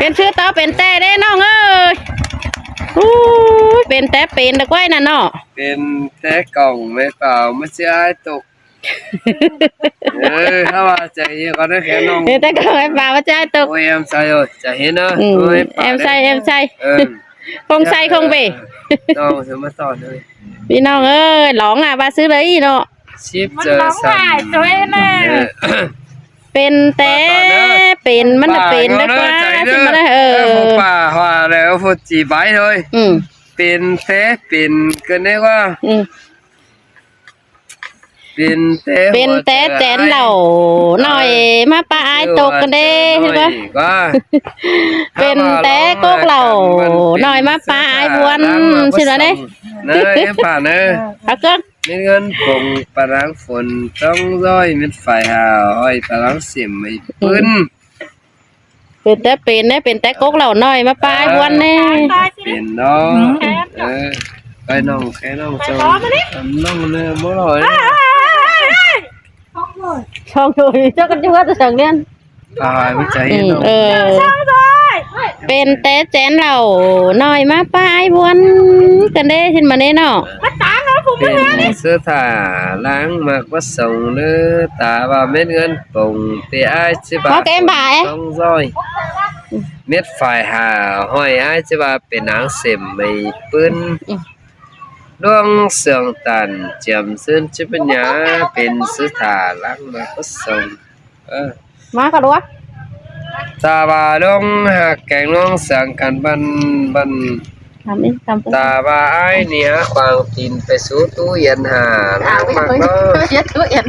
เป็นชื่อต่อเป็นแต่ได้น้องเอ้ยเป็นแต่เป็นตะก้อยน่ะเนาะเป็นแต่กล่องไม่เปล่าไม่ใช่ตกถ้าว่าใจก็ได้แค่น้องแต่กล่องไม่เปล่าไม่ใช่ตกโอ้ยem sai rồi chả hết nữa em sai không sai không về น้องจะมาสอนเลย พี่น้องเอ้ยหลงอ่ะมาซื้อเลยเนาะชิปเจอสั่งเป็นแต่เป็นมันจะเป็นได้กว่าใช่ไหมป่าหัวแล้วพูดจีบไปthôiเป็นแต่เป็นกันได้ว่าเป็นแต่แจนเหล่าหน่อยมาปลาไอตกกันได้ใช่ปะเป็นแต่ก๊กเหล่าหน่อยมาปลาไอวนใช่ไหมเนี่ยเนยป่าเนยเอาเกินมีเงินผงปลาล้างฝนต้องร้อยเม็ดไฟหาอ้อยปลาล้างเสียมไม่ปืนเป็นแต่เป็นเนี่ยเป็นแต่ก๊กเหล่าหน่อยมาปลาไอวนเนี่ยเป็นน้องไปน้องแค่น้องจงน้องเนื้อบ่ร่อยช่องดูเจ้ากันจังว่าจะสั่งเนี่ยตายไม่ใจน้องเป็นแต่แจนเราหน่อยมาป้ายวนกันได้ขึ้นมาเนี่ยเนาะเป็นเสื้อผ้าล้างมากว่าส่งเนื้อตาว่าเม็ดเงินปุ่งเตียไอ้ชิบะต้องร้อยเม็ดฝ่ายหาห้อยไอ้ชิบะเป็นหนังเสียมไม่ปืนดวงเสืองตันเจียมซึ่งชิบัญญาเป็นสุธาลังมาก็ส่งมากันวะตาบาลงหักแกงลงเสียงกันบันตาบาไอ้เนี่ยความกินไปสู่ตู้เย็นหาล้างมากเนาะตู้เย็น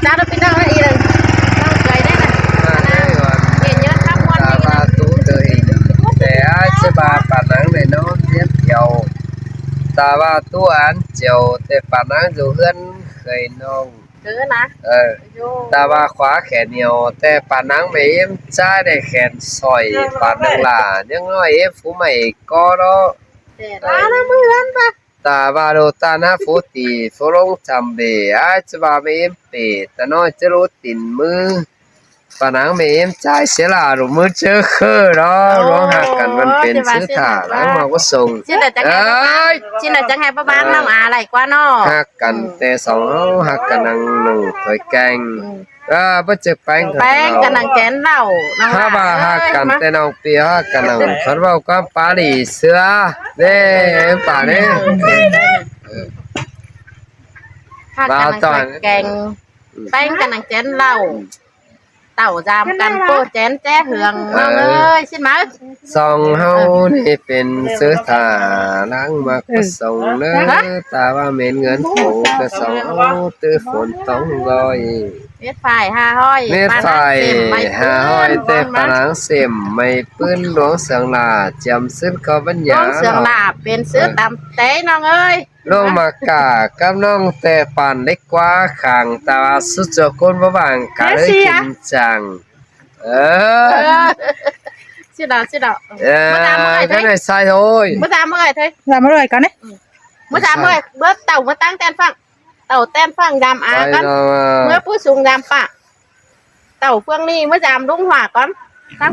จ้าเราไปนั่งอะไรอีกเลยนั่งใจได้นะเย็นเยอะทับวันนี้นะตู้เตยแต่ไอ้ชิบะปานังในน้องเทียบเกี่ยวตาว่าตู้อันเจียวแต่ปานังอยู่เฮือนเคยน้องนะตาว่าขวาแขนเหนียวแต่ปานังไม่เอ็มจ้าได้แขนซอยปานังล่ะยังน้อยเอฟฟูใหม่ก็รอตาละมือนปะตาว่าโดตาหน้าฟูตีฟูลงจำเบอาจะว่าไม่เอ็มเปแต่น้อยจะรู้ตินมือปานังไม่เอ็มใจเสียละหรือมือเจอคือร้องหักกันมันเป็นซื้อถ่าล้างมาก็ส่งชิ้นละจังไงประมาณน้องอะไรกว่าน้อหักกันแต่สองหักกันนังหนึ่งถอยแกงบ่เจ็บแป้งกันนังแกนเหล่าถ้าว่าหักกันแต่น้องเปียหักกันนังคันว่าก็ปาดีเสือเด้ป่าเนี่ยหักกันนังแกงแป้งกันนังแกนเหล่าเต่าจามกันโป้แจนแจ้เหืองน้องเอ้ยชินมาสองเฮานี่เป็นเสื้อผ้าล้างมากก็ส่งเนื้อตาว่าเม็นเงินโผล่ก็ส่งเอาตื้อฝนต้องรอยเม็ดฝ่าย500เม็ดฝ่าย500แต่ปนังเสียมไม่ปื้นหลวงเสียงลาจำซึ้งก็บรรยาเสียงลาเป็นเสื้อตำเต้น้องเอ้ยลงมากากับน้องแต่ปานเล็กกว่าข้างตาสุดจะคนบ่บางกะเลยกินจังชิดาก็ได้ใส่โอ้ยมาตามเมื่อไหร่เฮ้ยlàm ở đây con đấyมาตามเมื่อไหร่เบิดเต่ามาตั้งแตนฟังเต่าแตนฟังดำอากันเมื่อผู้สูงดำปะเต่าเฟื่องนี่เมื่อจามลุงหว่าก่อนตั้ง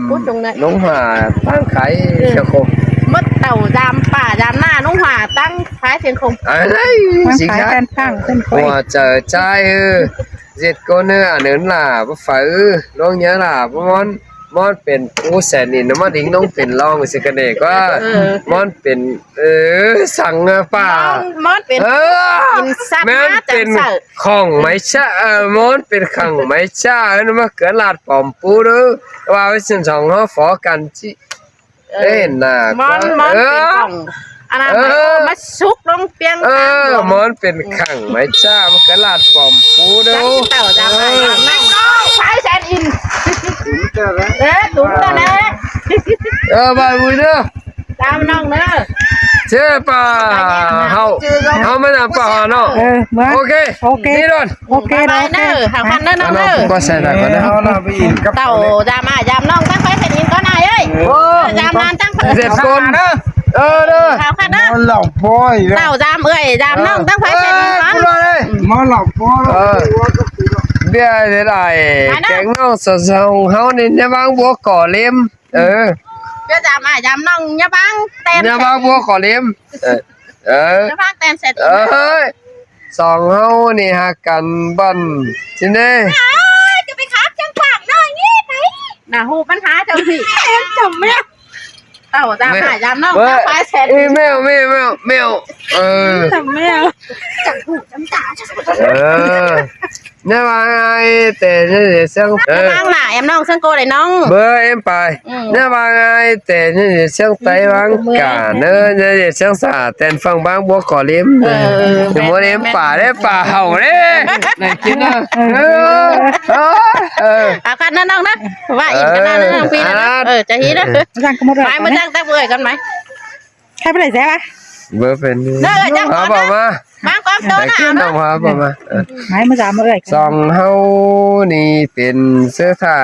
ผู้สูงเนี่ยลุงหว่าตั้งไข่เชียงคงเมื่อเต่าดำป่าดำหน้าลุงหว่าตั้งไข่เชียงคงอะไรสิครับหัวเจอใจเจ็ดก้นเนื้อเนื้อหลาบ่ฝือลงเยอะหลาบ่มอนเป็นผู้แสนนี่นะมันดิ้งน้องเป็นรองสิกันเด็กว่ามอนเป็นสั่งป่ามอนเป็นกินซัดนะเป็นของไม่ใช่มอนเป็นขังไม่ใช่นะมาเกิดลาดปอมปูเด้อว่าไว้สิสองเฮาฟอกันจิน่ะมอนเป็นของอันนั้นมาซุกลงเปียงมอนเป็นขังไม่ใช่มันเกิดลาดปอมปูเด้อเต่าดำนั่งใช้แซนอินตุ๋นเจ้านะบายบุญเด้อตามน้องเด้อเจ้าป่าเฮาไม่นำป่าเนาะโอเคนี่ดอนโอเคเด้อเด้อหาพันเด้อน้องเด้อก็ใส่ได้ก็ได้เฮาน่ะไปอินกับเต่าดามายามน้องตั้งไฟแซนอินก็นายเอ้ยยามนานตั้งเจ็ดคนเด้อขาวคันเด้อหลับปอยเต่าดามเอ้ยดามน้องตั้งไฟแซนอินก่อนมาหลับปอยด bia thế này cánh nó sờ sầu hao nên nhà băng búa cỏ liêm Chưa giảm ai giảm nông nhá băng tên nhà băng búa cỏ liêm nhá băng tên sẽ sòng hao này hà cần bần trên đâyจะไปคับจังหวังหน่อยนี่ไหนน่ะหูปัญหาจังสิจำไม่เต่าจำหายจำน้องจำปลาเสร็จ mèoจำไม่เอาจังหูจำตาnhà băng ai tệ như thế sang บ้างล่ะแอมน้องเส้นโกเลยน้อง bữa em bài nhà băng ai tệ như thế sang tay băng cả nữa như thế sang xả tên phong băng búa cỏ liêm thì muốn em bà đấy bà hậu đấy này kia nào เอากันนะน้องนะว่าอีกกันนะน้องพี่นะจะฮีนะ จ้างก็มาด้วย ไปมาจ้างตะเบื่อกันไหม ใครไปไหนแซ่บ bữa phần hả bà ma บ้างความโต Đấy, นะ คิดหน่อยฮะประมาณ ไหนมาจ่ามาเอ่ย สองเฮานี่เป็นเสื้อผ้า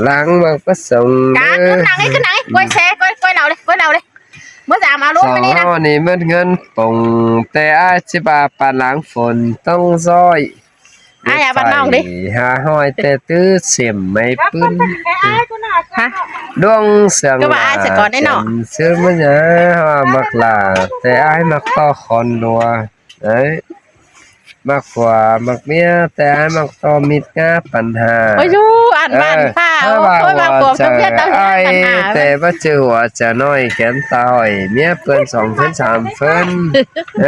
ล้างมาก็ส่ง กาขึ้นหนังนี่ขึ้นหนังนี่กล้วยแช่กล้วยเราเลยกล้วยเราเลยเมื่อสามเอา ส ลูก อง ไปนี่นะ เฮานี่มันเงินป่งแต่อาชีพปานล้างฝนต้องซ้อย อย่าบันน้องดิ หาห้อยแต่ตื้อเสียมไม่ปืน ฮะ ดวงเสียง ก็ว่าอ้ายจะก่อนได้เนาะ เสื้อมันเนี่ยมักลาแต่อ้ายมักต่อคอนดัวเอ้ยมักกว่ามักเมียแต่อ้ายมักต่อมิดงาปัญหา โอ้ยยูอ่านบ้านข้าวโอ้ยบางกลมต้องเพี้ยนต้องเพี้ยนปัญหา แต่ว่าเจอว่าจะน้อยแขนตาอ่อยเมียเปิ้น2 เพิ่น3 เพิ่นอ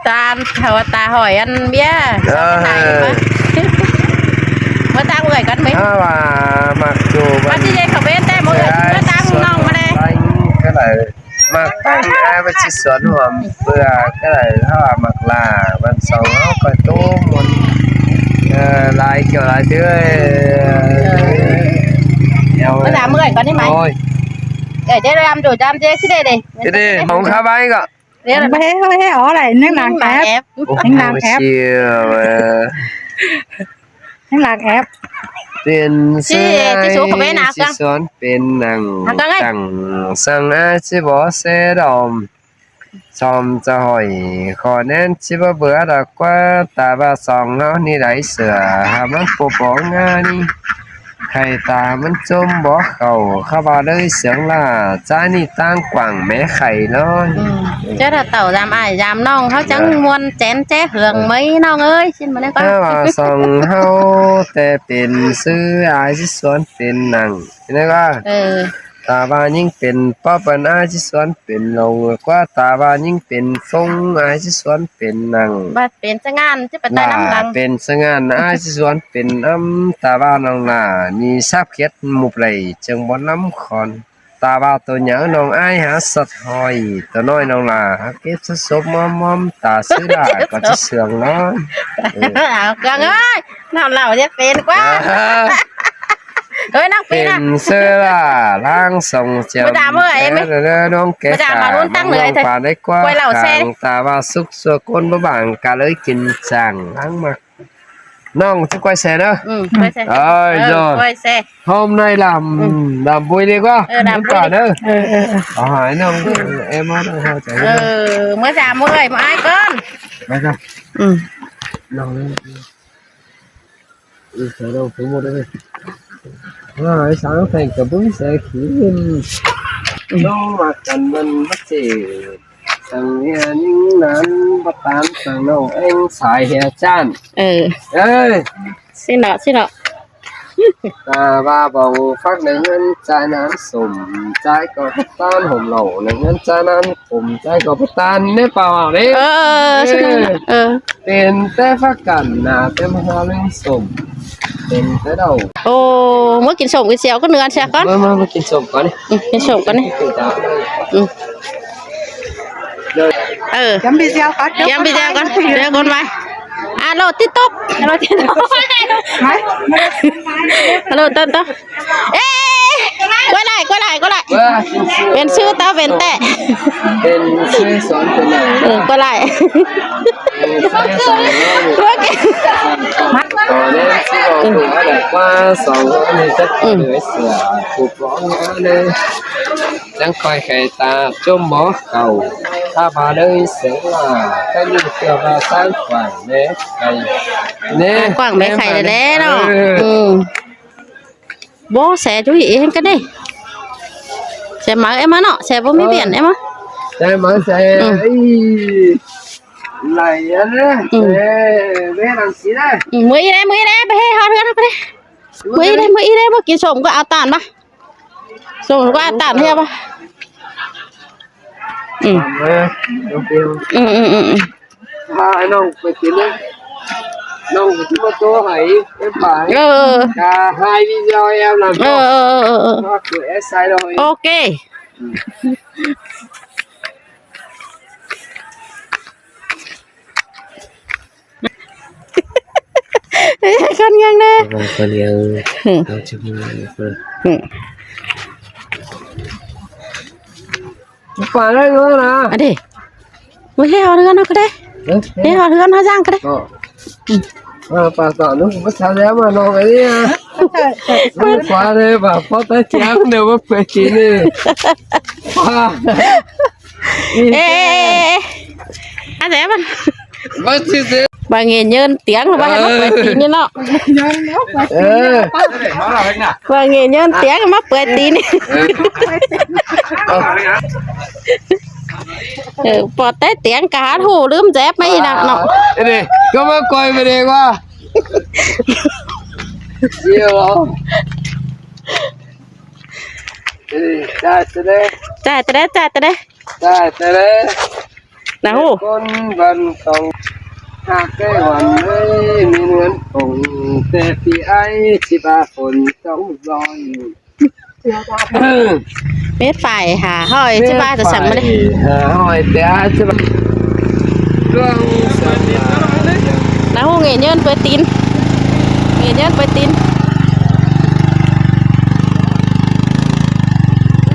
ตาเทวตาหอยอันเบี้ยมาตั้งเลยกันไหม ถ้าว่ามักจู มาที่เย่เขาเป็นแต่หมดเลยมาตั้งน้องมาเลย ก็เลยมักตั้งอ้ายว่าสิสวนหอมเบื่อก็เลยถ้าว่ามักลาวันเสาร์เฮาก็ตู้มนลายเกี่ยวลายเด้อ มาถามเมื่อก่อนได้ไหม โอ้ย เดี๋ยวเราจำเจ๊สิเด้ดิ đi không khá bái cả เดี๋ยว ไปให้อ๋ออะไรนั่งหลังแอป Ôi, làm ép. chiều mà นั่งหลังแอป tiền Chị xuống có bé nào chị căng? xuống bên nàng À, căng ấy. tặng sang ai chỉ bỏ xe đòm xong cho hỏi khó nên chỉ bỏ bữa đã qua ta ba sòng nó đi đáy sửa hà mắt bộ bỏ nga đi thầy ta vẫn chôm bỏ khẩu khá vào đây sướng là trái ni tăng quảng mé khẩy nó เจ้าเต่าจำไอ้จำน้องเขาจังมวนแจนแจ๊เหืองไหมน้องเอ้ยชินมาได้ก็ ถ้าว่าสองเฮาแต่เป็นซื้ออายสิสวนเป็นหนังเห็นไหมว่า ตาบายิ่งเป็นป้าปันอายสิสวนเป็นลงกว่าตาบายิ่งเป็นฟงอายสิสวนเป็นหนัง บัดเป็นจะงานจะไปตายน้ำลัง เป็นสงานอายสิสวนเป็นตาบาน้องลานี่ทราบเขียดหมุบไหลจึงบ่น้ำคอนตาบาตัวเหนียวน้องอายหาสัตว์หอยตัวน้อยน้องลาหาเก็บสะสมมอมตาซื้อได้ก็จะเสื่องน้อย เอากังเอ้ยน้ำเหล่าจะเป็นกว่าเฮ้ยน้องปี เป็น นะ เสื้อล้างส่งเจียว มาด่าเมื่อไหร่ไหม น้องแก่ มาด่ามาลุ้นตั้งเลยเถอะ ป่าได้กว่า ไว้เหล่าแซ่ ตาว่าสุกสัวก้นบ่บางกะเลยกินจังล้างมาน้องจะกล้วยแซ่เด้อ กล้วยแซ่ เอ้ย กล้วยแซ่ hôm nay làm vui đi quá làm vui cả đi. nữa hỏiน้องem ở đâu hỏi chạy เมื่อสามเมื่อไหร่มาไอ้ก้อน ไปครับน้องใส่đâu phải mua đây rồi sáng thành cả bún sẽ khí nó mà cần mình bắt chỉ thằng những nán bắt tán thằng nào anh xài hè chan ơi สิเนาะสิเนาะ ba bầu phát nâng anh trái nán sùm trái có bắt tan hồng lẩu nâng anh trái nán sùm trái có bắt tan nếp vào đấy ใช่tiền té phát cảnh là tem hoa lên sùm tiền té đầu โอ้เมื่อกินสมกินเสียวก็เนื้อใช่ก้อน màกินsùm có đi กินสมกันนี่จำปีเดียวก่อน ยังไปเดียวกันเดี๋ยวคนไปโหลดติ๊กต๊อกโหลดติ๊กต๊อก ไหม โหลดติ๊กต๊อกเอ๊ะก็ไล่เป็นชื่อตาเป็นแต่ เป็นชื่อสอนเป็นไหน ก็ไล่โอเค ตอนนี้ชื่อ đã qua sòng này chắc lưới sửa phục võ ngã nơi chẳng phải khay ta chôm mó cầu ta vào đây sẽ là cái như kia vào sáng khoảng nè cây nè quảng bé khay đấy đó bố xe chú ý cái đi xe máy em á nọ xe vô mi biển em á xe mới xe này á bé làm gì đây mới đây bé hơn đây mới đây mà kia sổng có áo tàn ba sổng có áo tàn theo ba hai nông phải tiến lên nông của chúng tôi hãy em phải cả hai video em làm cho của em sai rồi ok con ngang nè con yêu tao chụp phải đây nữa nè à đi mới heo nữa nó cái đấy heo nữa nó giang cái đấy bà tỏ nó cũng sao đấy mà nó cái nó quá đây bà có tới chém đều có phải chín đi ê anh dễ mà bắt chứ thế bà nghe nhân tiếng là bà hay mắc bể tín như nó bà nghe nhân tiếng là mắc bể tín bỏ tới tiếng cá hù lướm dép mấy gì nào nọ đi có mà coi về đây qua nhiều không chạy tới đây nào con vẫn còn hạ cái hoàn ấy mình vẫn cùng tê phi ai chỉ ba phần sống rồi biết phải hả hỏi chứ ba giờ sẵn mà đây hỏi té chứ ba nào nghệ nhân với tín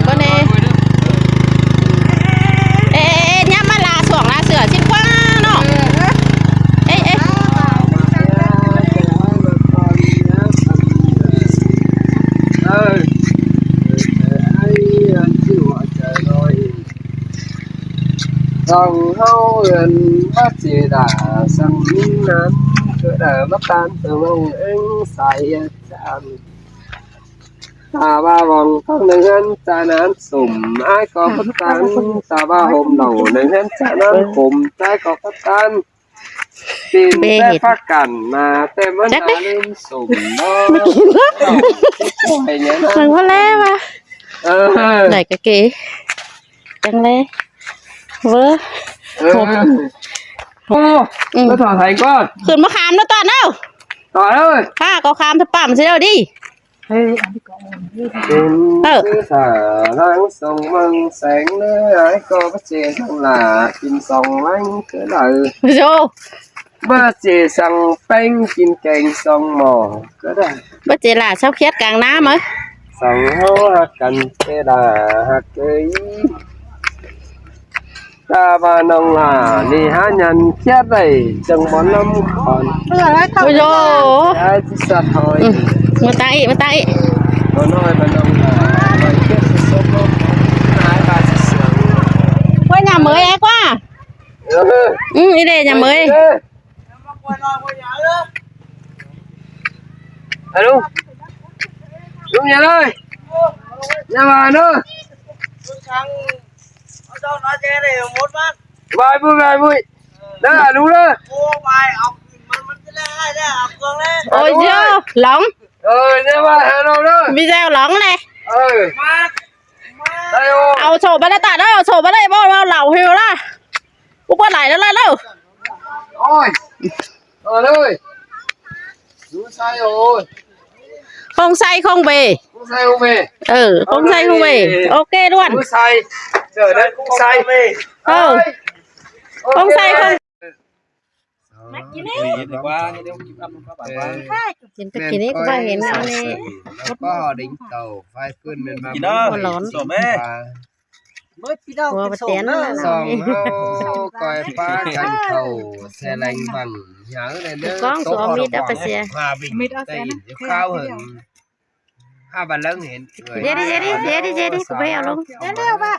con này ê nhắm mà là xuồng là sửa xin quá nó ê dòng hâu gần bắt chỉ đã sang nán cứ đỡ bắt tan từ mong anh say chạm ta ba vòng không nâng hắn cha nán sùm ai có bắt tan ta ba hôm đầu nâng hắn cha nán khùm trái có bắt tan tin té phát cảnh mà tem vẫn là lên sùm đó thằng có lẽ mà này cái kì chẳng lẽ vớ nó thỏa thành con khuyên mắc khám nó toàn đâu toàn ơi ha có khám thập bẩm gì đâu đi tin cứ thả nắng sông măng sáng nữa ai có bắt chè xong là kim sông anh cứ lời vô bắt chè sang bánh kim cành sông mò cứ đây bắt chỉ là sắp khét càng ná mới sông hô hạt cần cái đà hạt cây ta ba nông là đi há nhân chết đây chừng 4 năm còn ôi dồi ai chỉ sạch thôi một tay có nói mà nông là bài chết sốt lắm hai ba chỉ sướng quay nhà mới é quá đi đây nhà mới alo đúng nhà ơi nhà bà nữa bài vui đó là đúng đó ôi dơ lỏng nhà bà hà nội đó video lỏng này đây ao sổ bên đây tạ đó ao sổ bên đây bao lẩu hiu đó cũng có lại nó lên đâu ôi ơi đúng sai rồi không say không về không sai không về không say không về ok luôn không sai giờ đây không sai về không say không trên tất kia có bài hiện nào nè có họ đính tàu vai cơn bên ba đó sổ mê mới đi đâu Ủa, cái bà sổ Tiến nữa. là- sòng hao còi phá canh khẩu xe lanh bằng nhớ này nữa con tốt số hơn mít ở quảng bên xe. hòa bình Mít ở tây xe nó. nhìn cao hơn hai bà lớn hiện người Dễ đi của bé ở luôn. Đến đâu ba?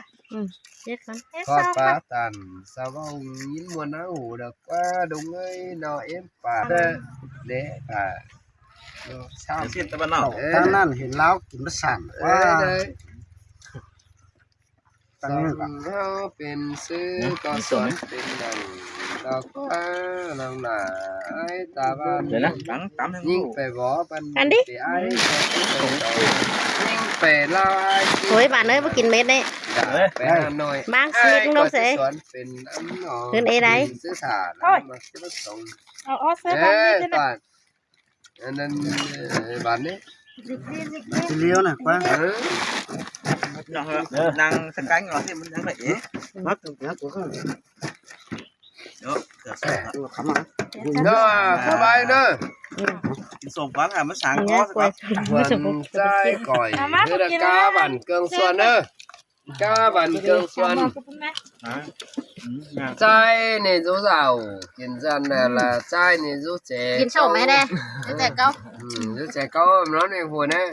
Chết con. có phá tàn sao bông nhìn muốn áo ngủ được quá đúng ấy nó em bà để bà sao Xin ta bạn nào. Ê, Ta nan hiện lao kiếm nó sản. đấy Tăng sòng haoเป็นซื้อก็สอนเป็นดังดอกฟ้าลำหนาไอ้ตาบ้าน Đấy là cắn cắm thêm ยิ่ง ngủ. ไปบ่บัน ăn đi ไปไอ้ยิ่งไปเล่าไอ้ Thôi bạn ơi, mới kín mệt đấy. ไปหาหน่อย Mang ไอ้ xịt ก็ đâu จะ sẽ. สอนเป็นอันหนอ Hơn ấy đấy. ซื้อถาแล้วมาซื้อส่ง Ở xe เอ้ ba ย thế บ้า này. นอันนั้นบ้านนี้ Chỉ liêu này quá. เออ Đang thằng cánh nó thì mình đang vậy. Mất từng cái của không. Đó, giờ sẽ khám à. เนาะสบายเนาะ Sổ quán là mất sáng Nhá, có quay sao.วันใจก่อยเฮือกาบันเกิงส่วนเด้อกาบันเกิงส่วน trai này rú rào kiến dân này là trai này rú trẻ Kín sổ mày đây. Thế trẻ câu. rú trẻ câu nó này hồi nè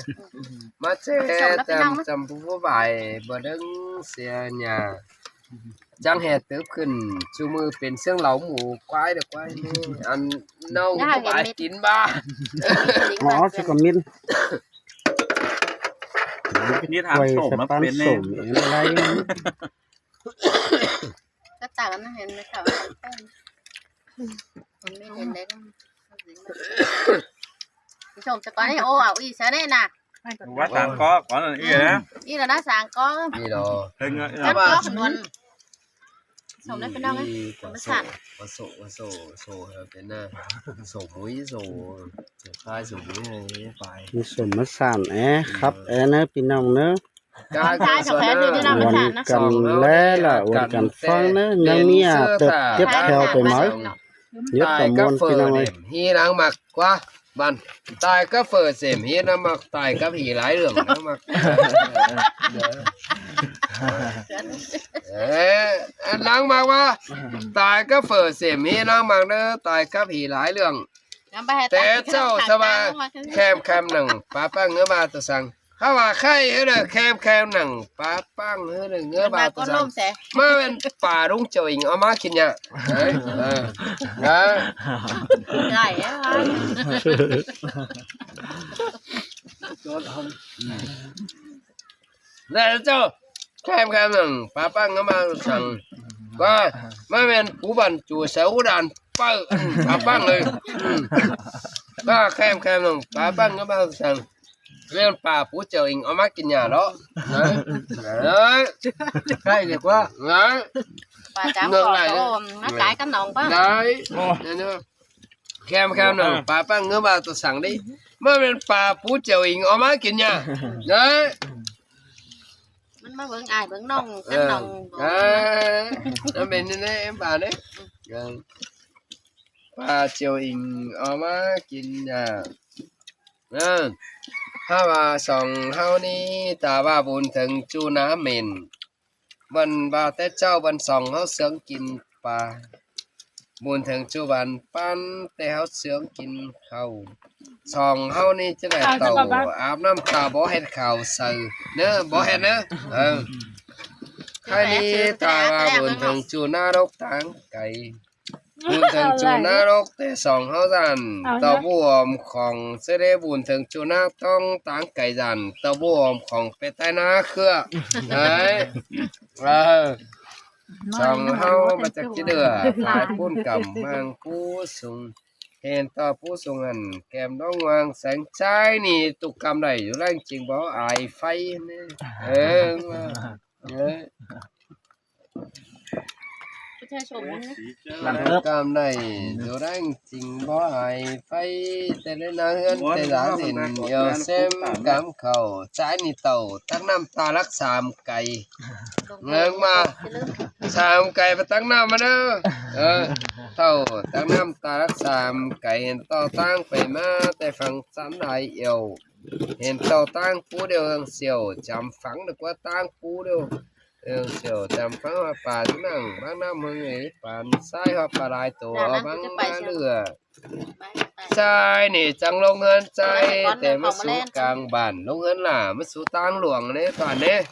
mà trẻ tầm tầm phú bài bờ đứng xe nhà chẳng hề tớp khẩn chú mưaเป็นxương lẩu mù quái được quái ăn nâu có bài 93 Ngõ sẽ còn miên. Biết hàng Quay sổ sẽ nó bán biến sổ lên. để lấy. Các tạc nó hiện nó thảo. Còn bên hiện đấy không. Chồng cho con ấy ô ảo y sao đây nè. Quá sáng có là ý đấy. Y là nó sáng có. gì đó Hình Chắc có phần luôn. Chồng đấy bên đâu ấy. đi Nó có sẵn. sổ bên này sổ muối sổ khai sổ muối này phải Cái sổ mất sản ấy, khắp ấy nữa, pin nông nữa. cái Khai cho khỏe thì đi nào mà Uốn sản nó. cần lẽ là uốn cần phong nữa. Nhưng mi à, tập tiếp theo tôi nói. Nhất là tại các môn pin phở nông ơi. điểm hi đang mặc quá bạn tại các phở điểm hi đang mặc tại các hỉ lái đường đang mặc anh đang mặc quá tại các phở điểm hi đang mặc nữa tại các hỉ lái đường té châu sao ba kem nằngป้าปังเงื้อมาตัวสั่งข้าว่าไข่เฮ้ยเค็มหนังป้าปังเฮ้ยเงื้อมาตัวสั่งมาเป็นป่ารุ่งเจ๋งเอามากินเนี่ยเฮ้ยNày á. nè cho kem nằngป้าปังเงื้อมาตัวสั่งว่ามาเป็นผู้บันจูเสาดันป้าปังเลยก็เค็มหนังป้าปังเงื้อมาตัวสั่งเรื่องป่าผู้เจ๋งเอามากินเนี่ยเนาะCái này quá. Bà chạm Ngược cỏ lại chỗ nó cái cánh đồng quá. đấy kem nàoป้าปังเงื้อมาตัวสั่งดิเมื่อเป็นป่าผู้เจ๋งเอามากินเนี่ยđấy Mình mới bướng ai bướng nông cánh Ờ, đồng. nó bên đây em bà đấy bà chiều hình ở má kín nhà ha bà sòng hao ni ta bà buồn thần chu ná mềnวันbà tết traoวันsòng hao sướng kín bà buồn thần chu bàn pan tê hao sướng kín khâu sòng hao ni chứ là tàu áp năm ta bỏ hết khâu sờ nữa bỏ hết nữa hai ni ta bà buồn thần chu ná đốc táng cày บุญถึงจูน่ารกแต่สองเฮาจันตะบวมของเสได็จบุญถึงจูน่าต้องตางไก่จันตะบวมของเป็ดใต้นาเครือเฮ้ยสองเฮามาจากที่เดือฝ่ายพุ่นกำมังผู้สูงเห็นต่อผู้สูงอันแก้มน้องวางแสงใจนี่ตุกกำได้อยู่แรงจริงบ่อายไฟนี่เออ Chơi sổ muốn. cam này dù đang trình bó ai phải tên đến nó hơn tên giá thì nhiều xem cam khẩu trái nì tàu tăng năm ta lắc xàm cày ngang mà xàm cày và tăng năm mà đó tàu tăng năm ta lắc xàm cày hiện tàu tăng phải mà tại phần sẵn lại yêu hiện tàu tăng phú đều hơn siêu chấm phẳng được quá tăng phú đều chiều chăm phá hoa bà thứ năng bác năm hương ấy bàn sai hoa bà lại tổ băng ba lửa sai nè chẳng lông hơn sai để mất số càng bản lông hơn là mất số tăng luồng đấy toàn đấy